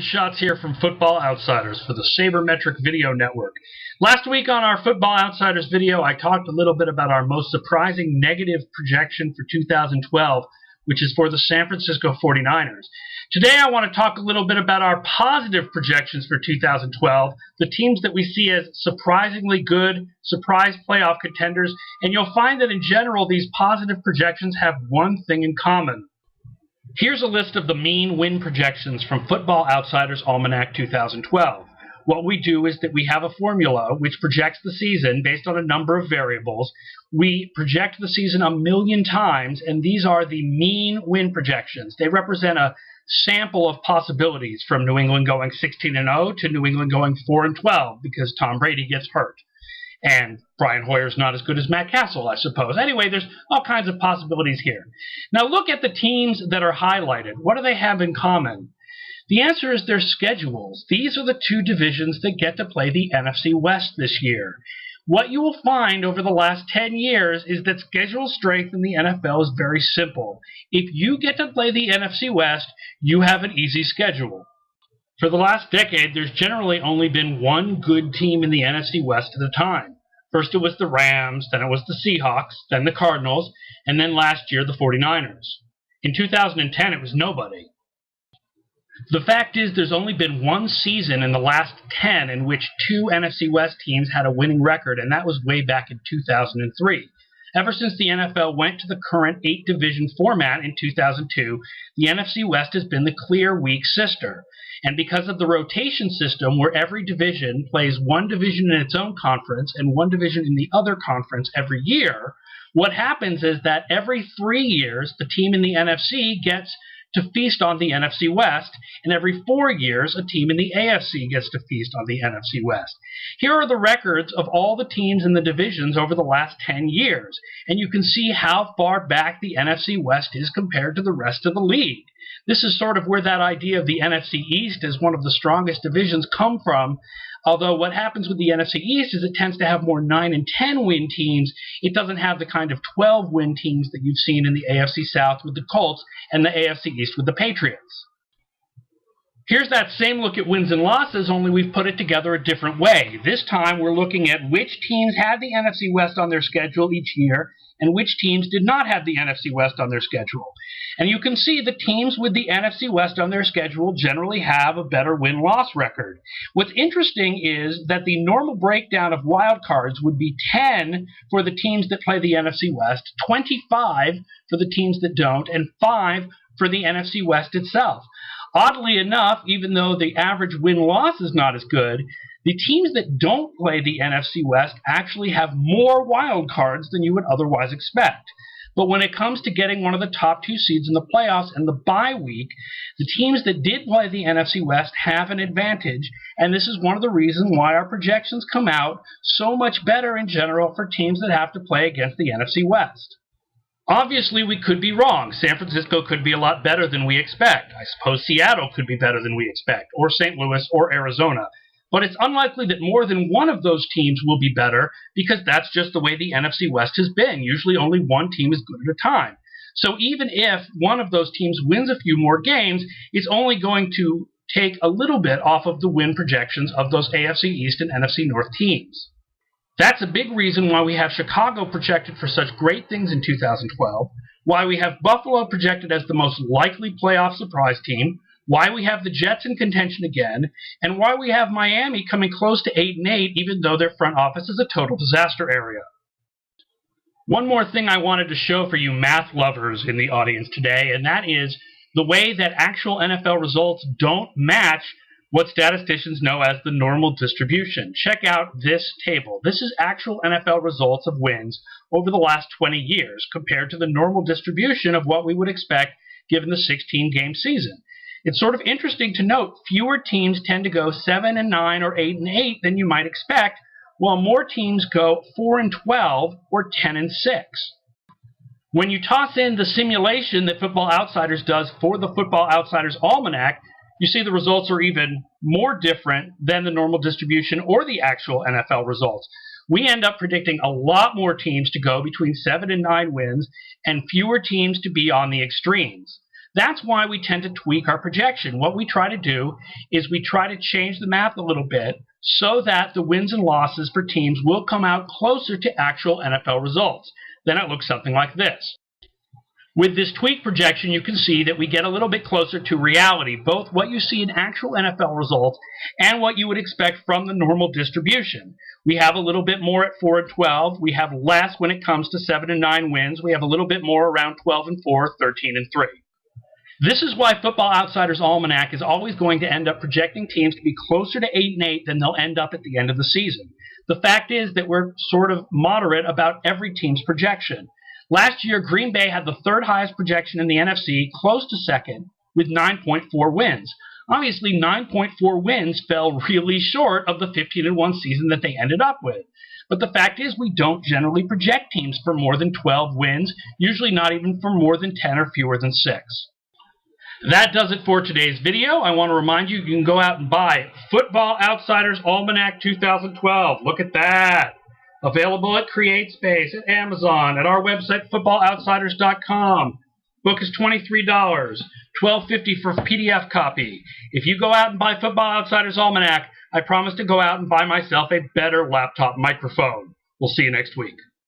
Shots here from Football Outsiders for the Sabermetric Video Network. Last week on our Football Outsiders video, I talked a little bit about our most surprising negative projection for 2012, which is for the San Francisco 49ers. Today I want to talk a little bit about our positive projections for 2012, the teams that we see as surprisingly good, surprise playoff contenders, and you'll find that in general these positive projections have one thing in common. Here's a list of the mean win projections from Football Outsiders Almanac 2012. What we do is that we have a formula which projects the season based on a number of variables. We project the season 1,000,000 times, and these are the mean win projections. They represent a sample of possibilities from New England going 16-0 to New England going 4-12 because Tom Brady gets hurt. And Brian Hoyer's not as good as Matt Castle, I suppose. Anyway, there's all kinds of possibilities here. Now look at the teams that are highlighted. What do they have in common? The answer is their schedules. These are the two divisions that get to play the NFC West this year. What you will find over the last 10 years is that schedule strength in the NFL is very simple. If you get to play the NFC West, you have an easy schedule. For the last decade, there's generally only been one good team in the NFC West at a time. First it was the Rams, then it was the Seahawks, then the Cardinals, and then last year the 49ers. In 2010, it was nobody. The fact is there's only been one season in the last 10 in which two NFC West teams had a winning record, and that was way back in 2003. Ever since the NFL went to the current 8-division format in 2002, the NFC West has been the clear weak sister. And because of the rotation system where every division plays one division in its own conference and one division in the other conference every year, what happens is that every 3 years the team in the NFC gets to feast on the NFC West, and every 4 years a team in the AFC gets to feast on the NFC West. Here are the records of all the teams in the divisions over the last 10 years, and you can see how far back the NFC West is compared to the rest of the league. This is sort of where that idea of the NFC East as one of the strongest divisions come from, although what happens with the NFC East is it tends to have more 9 and 10 win teams. It doesn't have the kind of 12 win teams that you've seen in the AFC South with the Colts and the AFC East with the Patriots. Here's that same look at wins and losses, only we've put it together a different way. This time we're looking at which teams had the NFC West on their schedule each year and which teams did not have the NFC West on their schedule. And you can see the teams with the NFC West on their schedule generally have a better win-loss record. What's interesting is that the normal breakdown of wild cards would be 10 for the teams that play the NFC West, 25 for the teams that don't, and 5 for the NFC West itself. Oddly enough, even though the average win-loss is not as good, the teams that don't play the NFC West actually have more wild cards than you would otherwise expect. But when it comes to getting one of the top 2 seeds in the playoffs and the bye week, the teams that did play the NFC West have an advantage, and this is one of the reasons why our projections come out so much better in general for teams that have to play against the NFC West. Obviously, we could be wrong. San Francisco could be a lot better than we expect. I suppose Seattle could be better than we expect, or St. Louis, or Arizona. But it's unlikely that more than one of those teams will be better because that's just the way the NFC West has been. Usually only one team is good at a time. So even if one of those teams wins a few more games, it's only going to take a little bit off of the win projections of those AFC East and NFC North teams. That's a big reason why we have Chicago projected for such great things in 2012, why we have Buffalo projected as the most likely playoff surprise team, why we have the Jets in contention again, and why we have Miami coming close to 8-8 even though their front office is a total disaster area. One more thing I wanted to show for you math lovers in the audience today, and that is the way that actual NFL results don't match what statisticians know as the normal distribution. Check out this table. This is actual NFL results of wins over the last 20 years compared to the normal distribution of what we would expect given the 16-game season. It's sort of interesting to note fewer teams tend to go 7-9 or 8-8 than you might expect, while more teams go 4-12 or 10-6. When you toss in the simulation that Football Outsiders does for the Football Outsiders Almanac, you see the results are even more different than the normal distribution or the actual NFL results. We end up predicting a lot more teams to go between 7 and 9 wins and fewer teams to be on the extremes. That's why we tend to tweak our projection. What we try to do is we try to change the math a little bit so that the wins and losses for teams will come out closer to actual NFL results. Then it looks something like this. With this tweak projection, you can see that we get a little bit closer to reality, both what you see in actual NFL results and what you would expect from the normal distribution. We have a little bit more at 4-12. We have less when it comes to 7-9 wins. We have a little bit more around 12-4, 13-3. This is why Football Outsiders Almanac is always going to end up projecting teams to be closer to 8-8 than they'll end up at the end of the season. The fact is that we're sort of moderate about every team's projection. Last year, Green Bay had the third highest projection in the NFC, close to second, with 9.4 wins. Obviously, 9.4 wins fell really short of the 15-1 season that they ended up with. But the fact is, we don't generally project teams for more than 12 wins, usually not even for more than 10 or fewer than 6. That does it for today's video. I want to remind you, you can go out and buy Football Outsiders Almanac 2012. Look at that. Available at CreateSpace, at Amazon, at our website, footballoutsiders.com. Book is $23, $12.50 for PDF copy. If you go out and buy Football Outsiders Almanac, I promise to go out and buy myself a better laptop microphone. We'll see you next week.